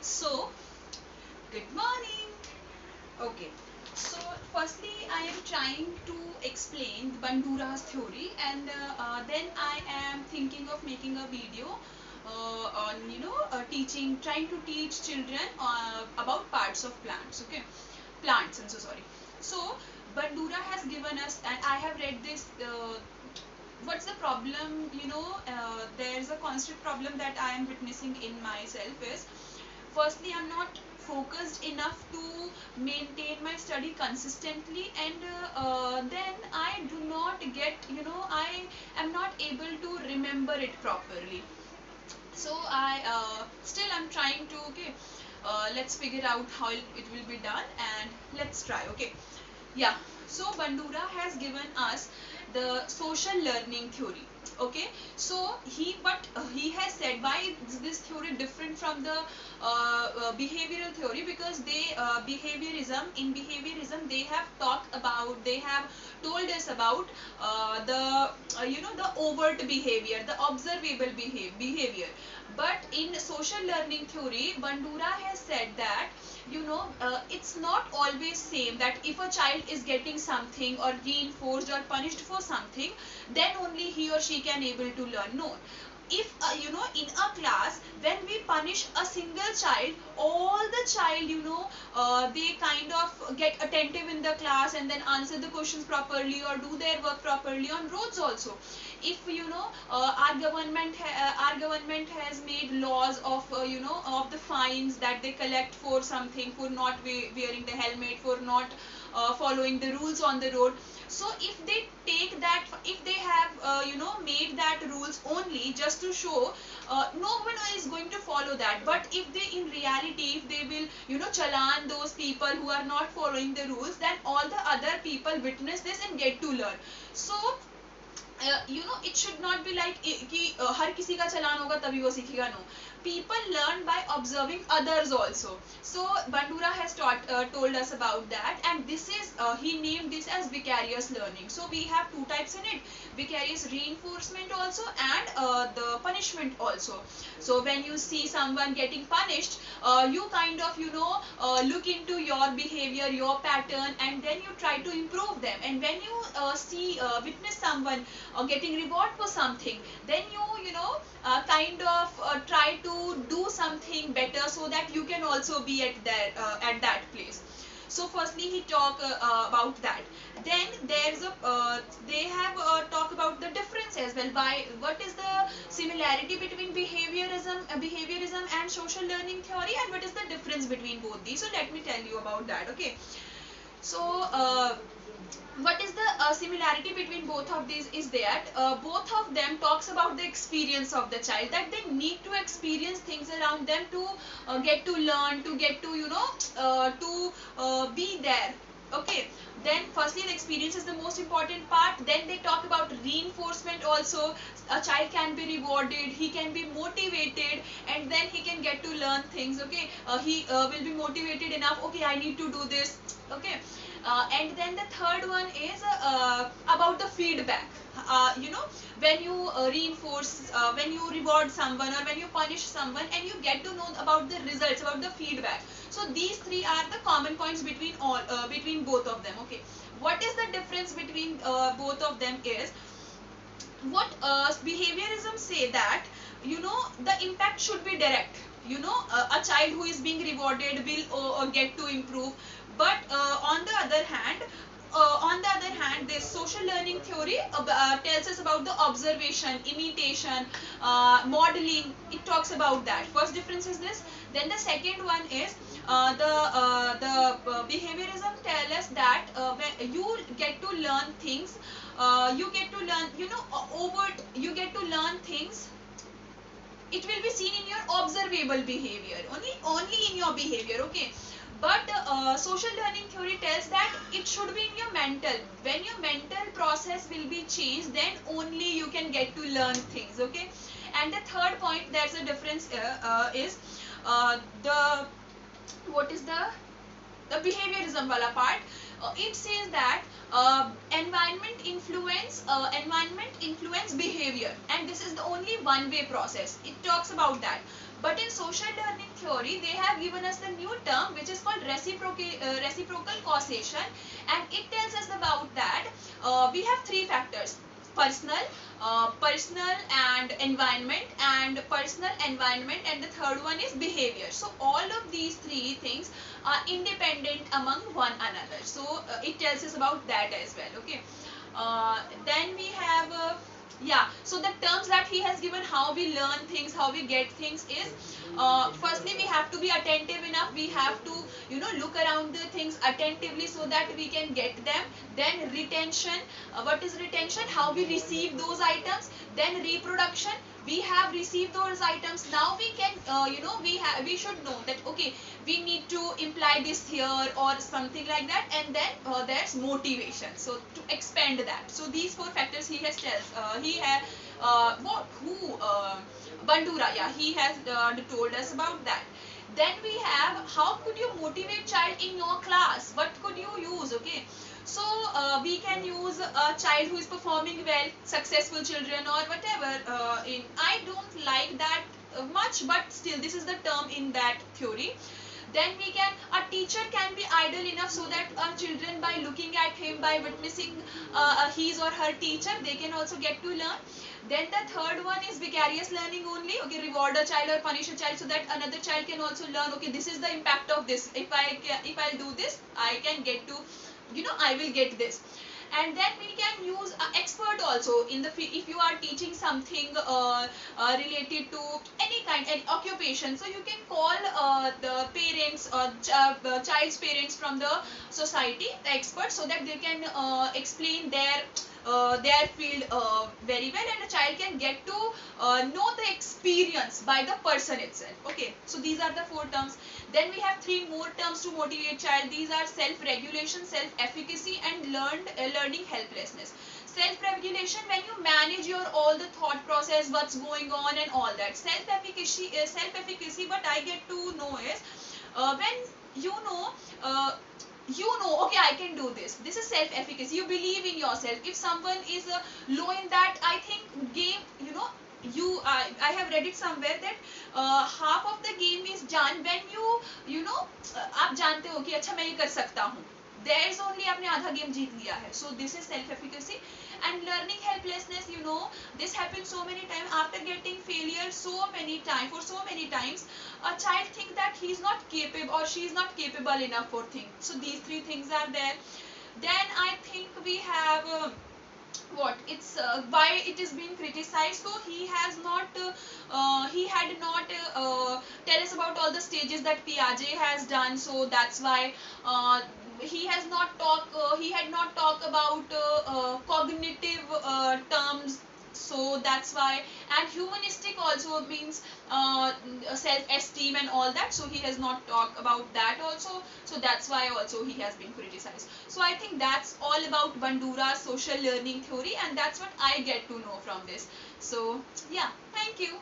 So, good morning. Okay. So, firstly, I am trying to explain Bandura's theory, and then I am thinking of making a video on teaching, trying to teach children about parts of plants. Okay, plants. I'm so sorry. So, Bandura has given us, and I have read this. What's the problem? There's a constant problem that I am witnessing in myself is, firstly, I'm not focused enough to maintain my study consistently, and then I do not get, I am not able to remember it properly. So I still I'm trying to, okay, let's figure out how it will be done, and let's try. Okay, yeah. So Bandura has given us the social learning theory. Okay, so he has said, why is this theory different from the behavioral theory? Because in behaviorism they have told us about the overt behavior, the observable behavior. But in social learning theory, Bandura has said that, it's not always same that if a child is getting something or reinforced or punished for something, then only he or she can able to learn. No, if in a class, when we punish a single child, all the child, they kind of get attentive in the class and then answer the questions properly or do their work properly on roads also. If our government has made laws of of the fines that they collect for something, for not wearing the helmet, for not following the rules on the road. So if they take that, if they have made that rules only just to show, no one is going to follow that. But if they, in reality, if they will challan those people who are not following the rules, then all the other people witness this and get to learn. So it should not be like कि हर किसी का चलान होगा तभी वो सीखेगा. No, people learn by observing others also. So Bandura has told us about that, and this is he named this as vicarious learning. So we have two types in it: vicarious reinforcement also, and the punishment also. So when you see someone getting punished, you kind of look into your behavior, your pattern, and then you try to improve them. And when you witness someone getting reward for something, then kind of try to do something better so that you can also be at that place. So firstly he talk about that. Then there's a they have talk about the difference as well. What is the similarity between behaviorism and social learning theory, and what is the difference between both these? So let me tell you about that. Okay, so what is the similarity between both of these is that both of them talks about the experience of the child, that they need to experience things around them to get to learn, to get to be there. Okay, then firstly the experience is the most important part. Then they talk about reinforcement also. A child can be rewarded, he can be motivated, and then he can get to learn things. Okay, he will be motivated enough, okay, I need to do this. Okay, and then the third one is about the feedback. When you reinforce, when you reward someone or when you punish someone, and you get to know about the results, about the feedback. So these three are the common points between both of them. Okay, what is the difference between both of them is, what behaviorism say that the impact should be direct. A child who is being rewarded will get to improve. But on the other hand, this social learning theory tells us about the observation, imitation, modeling. It talks about that. First difference is this. Then the second one is the behaviorism tell us that when you get to learn things, you get to learn, you get to learn things. It will be seen in your observable behavior, only in your behavior. Okay, but social learning theory tells that it should be in your mental. When your mental process will be changed, then only you can get to learn things. Okay, and the third point, there's a difference is the what is the behaviorism wala part. It says that environment influence behavior, and this is the only one way process. It talks about that. But in social learning theory, they have given us the new term which is called reciprocal causation, and it tells us about that we have three factors: personal, personal and environment, and personal, environment, and the third one is behavior. So all of these three things are independent among one another. So it tells us about that as well. Okay. Then we have yeah, so the terms that he has given, how we learn things, how we get things is, firstly we have to be attentive enough, we have to look around the things attentively so that we can get them. Then retention, what is retention? How we receive those items. Then reproduction, we have received those items, now we can we should know that okay, we need to imply this here or something like that. And then there's motivation, so to expand that. So these four factors he has he has what who Bandura, yeah, he has told us about that. Then we have, how could you motivate child in your class, what could you use? Okay, so we can use a child who is performing well, successful children or whatever. In I don't like that much, but still this is the term in that theory. Then we can, a teacher can be idle enough so that children, by looking at him, by witnessing his or her teacher, they can also get to learn. Then the third one is vicarious learning only. Okay, reward a child or punish a child so that another child can also learn. Okay, this is the impact of this. If I do this, I can get to, I will get this. And then we can use expert also in the, if you are teaching something related to any kind, any occupation, so you can call the parents or child's parents from the society, the experts, so that they can explain their field very well, and a child can get to know the experience by the person itself. Okay, so these are the four terms. Then we have three more terms to motivate child. These are self-regulation, self-efficacy, and learning helplessness. Self-regulation, when you manage your all the thought process, what's going on and all that. Self-efficacy, what I get to know is when okay, I can do this. This is self-efficacy. You believe in yourself. If someone is low in that, I think game, I have read it somewhere that half of the game is done when आप जानते हो कि अच्छा मैं ये कर सकता हूँ, there is only आपने आधा गेम जीत लिया है. So this is self-efficacy. And learning helplessness, this happens so many times. After getting failure so many times, for so many times, a child thinks that he is not capable or she is not capable enough for things. So these three things are there. Then I think we have what it's why it is being criticized. So he has not he had not tell us about all the stages that Piaget has done. So that's why he has not talk he had not talked about cognitive terms. So that's why. And humanistic also means self-esteem and all that, so he has not talked about that also. So that's why also he has been criticized. So I think that's all about Bandura's social learning theory, and that's what I get to know from this. So yeah, thank you.